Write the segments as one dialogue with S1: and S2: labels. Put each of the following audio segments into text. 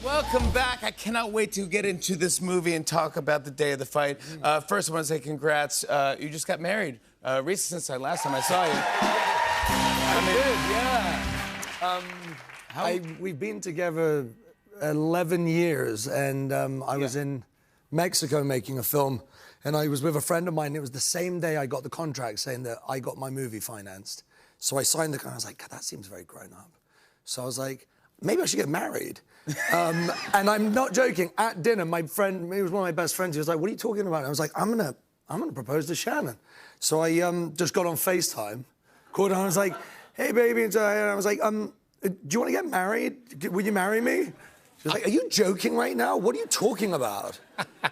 S1: Welcome back. I cannot wait to get into this movie and talk about the day of the fight. First, I want to say congrats. You just got married recently since last time I saw you.
S2: We've been together 11 years, and I was in Mexico making a film, and I was with a friend of mine. It was the same day I got the contract saying that I got my movie financed. So I signed the contract. I was like, God, that seems very grown up. So I was like, maybe I should get married. And I'm not joking. At dinner, my friend, he was one of my best friends, he was like, what are you talking about? And I was like, I'm gonna propose to Shannon. So I just got on FaceTime, called her, and I was like, hey, baby. And I was like, do you want to get married? Will you marry me? She was like, are you joking right now? What are you talking about?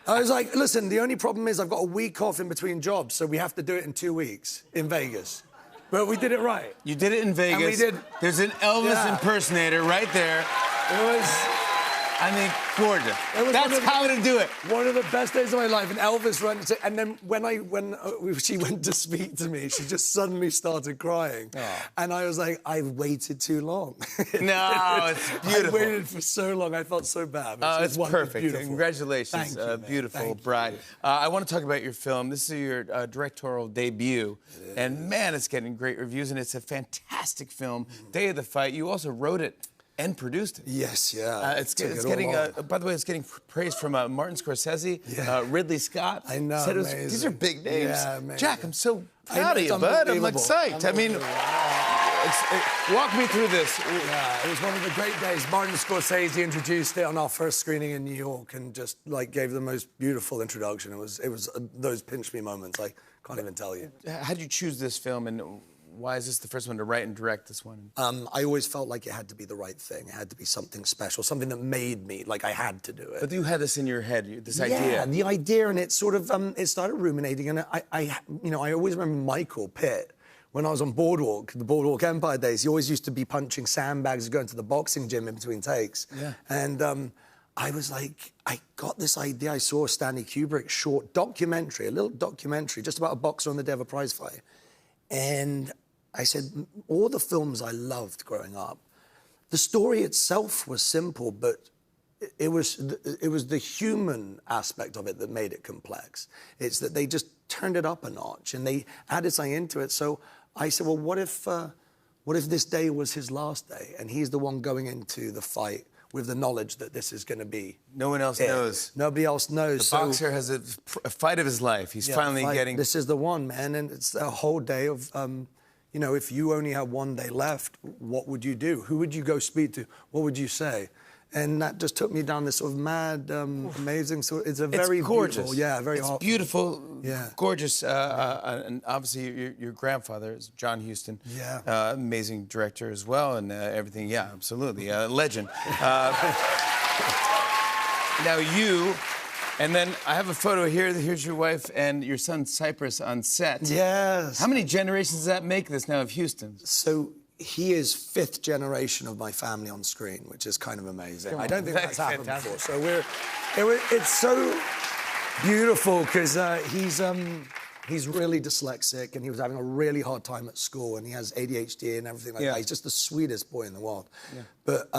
S2: I was like, listen, the only problem is I've got a week off in between jobs, so we have to do it in 2 weeks in Vegas. But we did it right.
S1: You did it in Vegas.
S2: And we did.
S1: There's an Elvis impersonator right there.
S2: It was...
S1: I mean, gorgeous. That's how to do it.
S2: One of the best days of my life. And Elvis ran to, and then when she went to speak to me, she just suddenly started crying. Oh. And I was like, I've waited too long.
S1: No, it's beautiful.
S2: I waited for so long. I felt so bad.
S1: It's perfect.
S2: Beautiful.
S1: Congratulations,
S2: Thank you,
S1: beautiful bride. I want to talk about your film. This is your directorial debut. And man, it's getting great reviews, and it's a fantastic film. Day of the Fight. You also wrote it and produced it.
S2: Yes, yeah.
S1: It's getting, by the way, it's getting praise from Martin Scorsese, Ridley Scott.
S2: I know,
S1: these are big names.
S2: Yeah, amazing.
S1: Jack, I'm so proud of you, bud. I'm psyched. I mean, walk me through this.
S2: Yeah, it was one of the great days. Martin Scorsese introduced it on our first screening in New York and just, like, gave the most beautiful introduction. It was those pinch me moments. I can't even tell you.
S1: How did you choose this film, and why is this the first one to write and direct this one?
S2: I always felt like it had to be the right thing. It had to be something special, something that made me, like I had to do it.
S1: But you had this in your head, this idea.
S2: Yeah, the idea, and it sort of, it started ruminating, and I always remember Michael Pitt, when I was on Boardwalk, the Boardwalk Empire days, he always used to be punching sandbags, going to the boxing gym in between takes.
S1: Yeah.
S2: And I was like, I got this idea. I saw Stanley Kubrick's short documentary, a little documentary, just about a boxer on the day of a prize fight. And I said, all the films I loved growing up, the story itself was simple, but it was the human aspect of it that made it complex. It's that they just turned it up a notch and they added something into it. So I said, well, what if this day was his last day and he's the one going into the fight with the knowledge that this is going to be
S1: No one else knows.
S2: Nobody else knows.
S1: The boxer has a fight of his life. He's finally getting...
S2: This is the one, man, and it's a whole day of... you know, if you only had one day left, what would you do? Who would you go speak to? What would you say? And that just took me down this sort of mad, amazing sort. It's very
S1: gorgeous.
S2: Beautiful, very
S1: it's
S2: hot.
S1: Beautiful, gorgeous. And obviously, your grandfather is John Huston.
S2: Yeah.
S1: Amazing director as well, and everything. Yeah, absolutely, legend. Now you. And then I have a photo here. Here's your wife and your son Cypress on set.
S2: Yes.
S1: How many generations does that make this now of Huston?
S2: So he is 5th generation of my family on screen, which is kind of amazing. I don't think that's happened before. So it's so beautiful because he's really dyslexic and he was having a really hard time at school and he has ADHD and everything like that. He's just the sweetest boy in the world. Yeah. But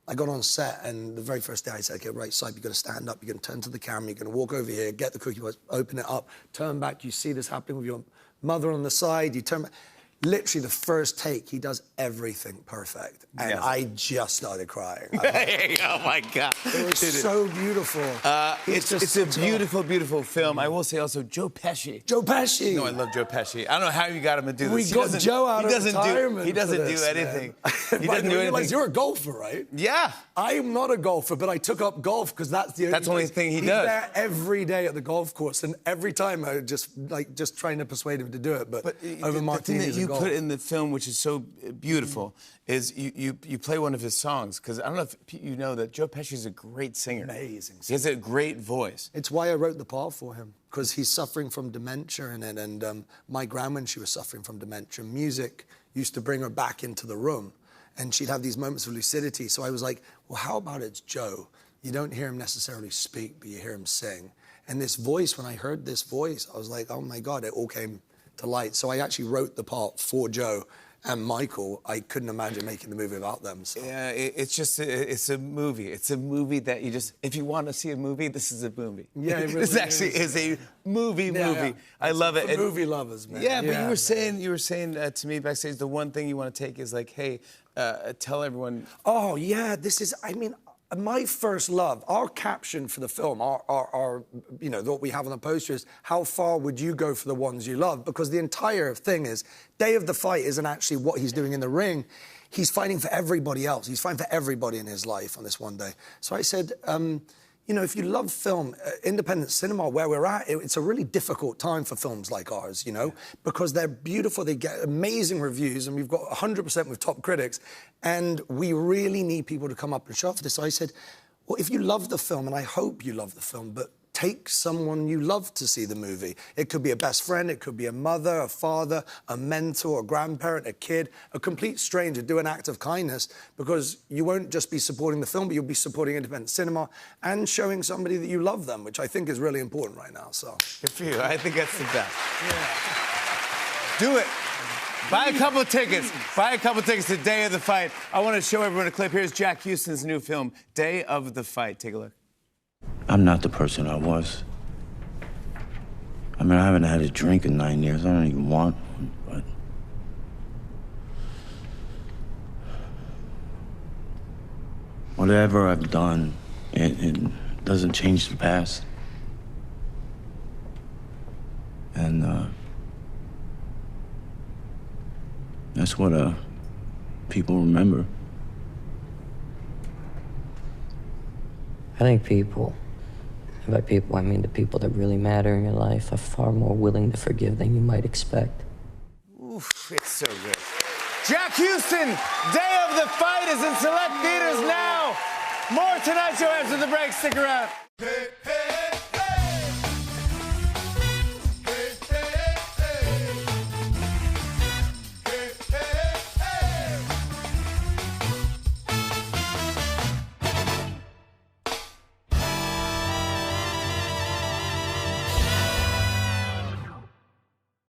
S2: I got on set, and the very first day I said, okay, right, Sype, you're going to stand up, you're going to turn to the camera, you're going to walk over here, get the cookie box, open it up, turn back, you see this happening with your mother on the side, you turn back. Literally, the first take, he does everything perfect. And I just started crying.
S1: Oh, my God.
S2: It was so beautiful.
S1: It's a beautiful, beautiful film. I will say also, Joe Pesci.
S2: Joe Pesci.
S1: No, I love Joe Pesci. I don't know how you got him to do this.
S2: We got Joe out of retirement.
S1: He doesn't do anything. He doesn't do anything.
S2: You're a golfer, right?
S1: Yeah.
S2: I'm not a golfer, but I took up golf because that's the
S1: only thing he does.
S2: He's there every day at the golf course, and every time I just trying to persuade him to do it, but over martinis and golf.
S1: Put in the film, which is so beautiful, is you play one of his songs, because I don't know if you know that Joe Pesci's a great singer.
S2: Amazing singer.
S1: He has a great voice.
S2: It's why I wrote the part for him, because he's suffering from dementia, and my grandma, when she was suffering from dementia, music used to bring her back into the room, and she'd have these moments of lucidity. So I was like, well, how about it's Joe? You don't hear him necessarily speak, but you hear him sing. And this voice, when I heard this voice, I was like, oh my God, it all came to light. So I actually wrote the part for Joe and Michael, I couldn't imagine making the movie without them. So.
S1: Yeah, it's a movie. It's a movie that you just, if you want to see a movie, this is a movie.
S2: Yeah, it really
S1: this actually is a movie.
S2: Yeah.
S1: I love it.
S2: For movie lovers, man.
S1: Yeah, but you were saying to me backstage, the one thing you want to take is like, hey, tell everyone.
S2: Oh yeah, this is. I mean, my first love. Our caption for the film, our you know, what we have on the poster is, how far would you go for the ones you love? Because the entire thing is, Day of the Fight isn't actually what he's doing in the ring. He's fighting for everybody else. He's fighting for everybody in his life on this one day. So I said, you know, if you love film, independent cinema, where we're at, it's a really difficult time for films like ours, you know, because they're beautiful, they get amazing reviews, and we've got 100% with top critics, and we really need people to come up and show up for this. So I said, well, if you love the film, and I hope you love the film, but take someone you love to see the movie. It could be a best friend, it could be a mother, a father, a mentor, a grandparent, a kid, a complete stranger. Do an act of kindness, because you won't just be supporting the film, but you'll be supporting independent cinema and showing somebody that you love them, which I think is really important right now. So
S1: Good for you. I think that's the best. Do it. Buy a couple of tickets. Buy a couple of tickets to Day of the Fight. I want to show everyone a clip. Here's Jack Houston's new film, Day of the Fight. Take a look.
S3: I'm not the person I was. I mean, I haven't had a drink in 9 years. I don't even want one, but... whatever I've done, it doesn't change the past. And, that's what, people remember.
S4: I think people, and by people I mean the people that really matter in your life, are far more willing to forgive than you might expect.
S1: Oof, it's so good. Jack Houston, Day of the Fight is in select theaters now. More Tonight Show after the break. Stick around.